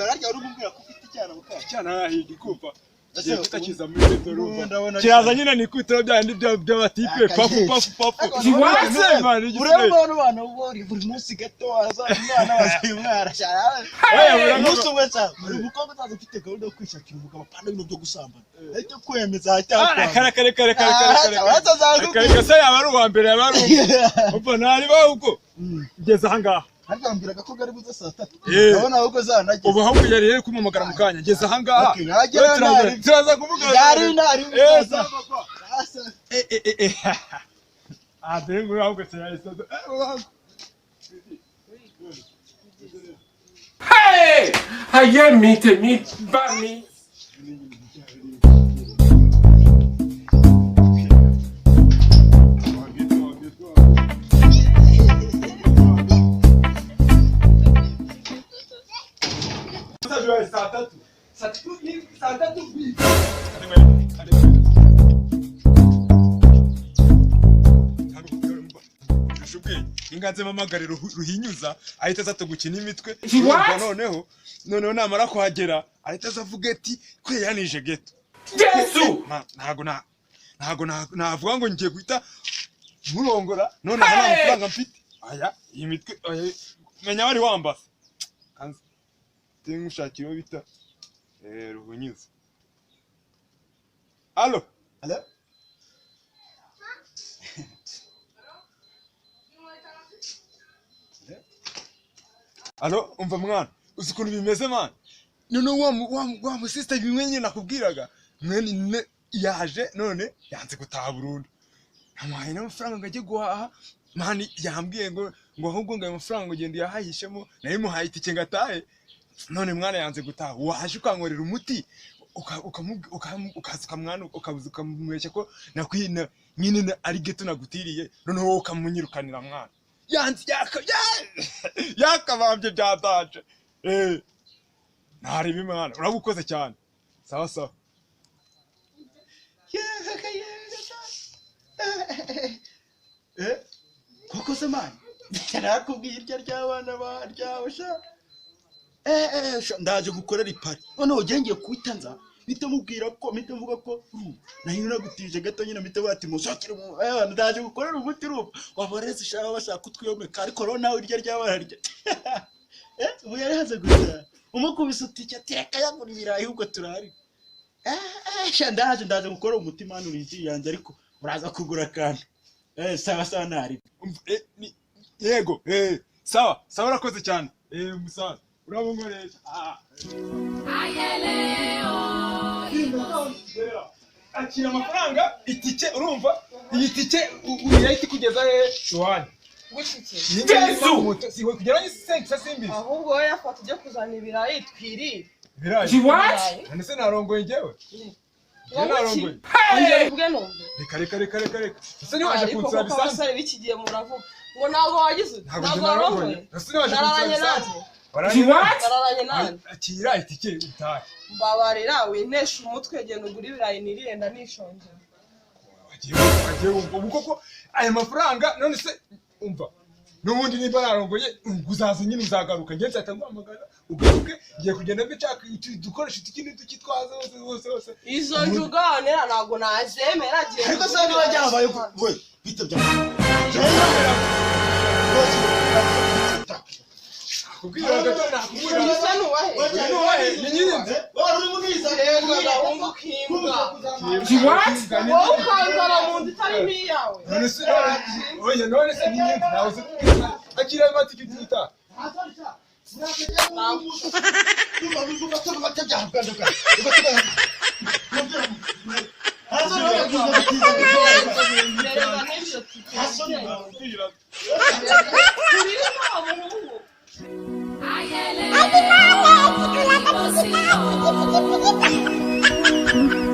ararya urumubwira ko ufite icyana mukara cyana ahindi kumva utakiza muri ndabona kiraza nyine nikutira byandi by'abatipe pafu urabona bana buri munsi gato azana bazimwara cyane umunsi umwe cyane umukobwa utaza ufite gahunda yo kwishakira umugabo apana ibintu byo gusambana ahita kwemeza kare se yaba ari uwa mbere yaba ari uko ntari bahuko ngeze ahangaha Harambiraga ko gari buze saa 3. Ndabona ahubwo zanageze. Ubu ahubwo yari yari kumumagara mukanya. Ngeze ahangaha. Turaza kuvuga. Yari nari. Adengu ahubwo cyahise. Hey! Haye mite bami. Satatu bi. Inganze mamagariro ruhinyuza ahita aza gukina imitwe noneho namara kuhagera ahita azavuga ati kweyanije geto Yesu ntago navuga ngo ngiye guhita murongora none nta amafaranga mfite aya iyi mitwe menya wari wambase kanze tingushakiro bita ruhunyuza Allo Allo umva mwana uzi ukuntu bimeze man none wa mu sister bimwe nyine nakubwiraga mwene yaje none yanze gutaha burundu ntamuhaye n'amafaranga ngajye guhaha mani yambwiye ngo ahubwo ngo ayo mafaranga ngo genda yahahishemo nayo muhaye itike ngatahe none mwana yanze gutaha waje ukankorera umuti ukazuka mwana ukamwesha ko nakwina nyine ari geto nagutiriye none wowe ukamunyirukanira mwana yanzi yakabambye byataje ntari bimwana urabukoze cyane sawa koko se man narakubwiye irya ry'abana baryawe sha ndaje gukorera ipari none ugengiye kuitanza bitamubwira ko mvuga ko nayo nagutije gato nyine mite bati mushakire ndaje gukorera umuti rupa wabareze shaka bashaka kutwiyomeka ariko rona urya ry'abararya ubu yari haze gusa umukubise utike teka yagura ibirayi ubwo turari ndaje gukora umuti manu riji yanjye ariko uraza kugura kandi sawa ntari yego sawa urakoze cyane musaza urabongoresha akira amafaranga itike urumva iyi tike uyahita kugeza shwani Yesu siwe kugera ni sense simbi ahubwo we yafata ujye kuzana ibirayi twiri She what? none se narongoye ngewe narongoye ongera ubwe numve reka ese ni waje kunsaba bisanzwe abasore bikigiye muravuga ngo nago wagize nago warongoye ese ni waje kunsaba bisanzwe She what? nararanye nani akira itike utahe mbabarira winesha umutwe genda ugura ibirayi nirenda nishonje wagiye ubu koko aya mafaranga none se umva nubundi niba narongoye uzaza nyine uzagaruka ngenze ataguhamagara ugaruke ngiye kugenda mbicaka dukoresha ikindi tukitwaza hose izo njuganira nago nazemera giye ariko se niba byabaye we bitabye kubwira gato nakubwira isa nuwahe ni nyirinze uri muniza rego gahungu kimbwa She what? wowe ukanzana mu nzu itari n'iyawe none se none se ni nyirinze nawe se akira amatike tuta I